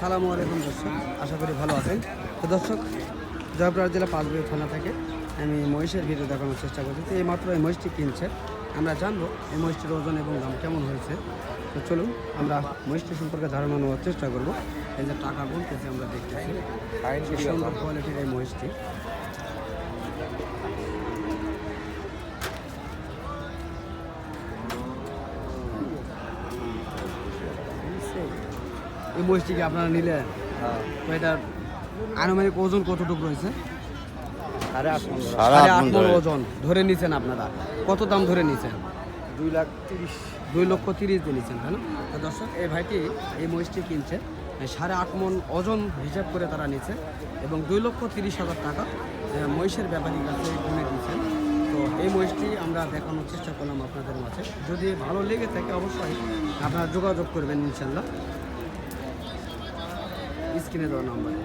আসসালামু আলাইকুম দর্শক, আশা করি ভালো আছেন। তো দর্শক, জয়পুরহাট জেলা পাঁচবিবি থানা থেকে আমি মহিষের ভিডিও দেখানোর চেষ্টা করছি। তো এইমাত্র এই মহিষটি কিনছে, আমরা জানবো এই মহিষটির ওজন এবং দাম কেমন হয়েছে। তো চলুন আমরা মহিষটি সম্পর্কে ধারণা নেওয়ার চেষ্টা করবো। এই যে টাকা গুনতেছে আমরা দেখতেছি, সুন্দর কোয়ালিটির এই মহিষটি। এই মহিষটিকে আপনারা নিলে তো এটার আনুমানিক ওজন কতটুকু রয়েছে? সাড়ে 8 মণ ওজন ধরে নিছেন আপনারা। কত দাম ধরে নিছেন? 2,30,000। 2,30,000 দিয়ে নিচ্ছেন, তাই না? তো দর্শক, এই ভাইটি এই মহিষটি কিনছে 8.5 মণ ওজন হিসাব করে তারা নিচ্ছে এবং 2,30,000 টাকা মহিষের ব্যাপারীর কাছে কিনে দিচ্ছেন। তো এই মহিষটি আমরা দেখানোর চেষ্টা করলাম আপনাদের মাঝে। যদি ভালো লেগে থাকে অবশ্যই আপনারা যোগাযোগ করবেন ইনশাল্লাহ স্ক্রিনে দেওয়া নাম্বারে।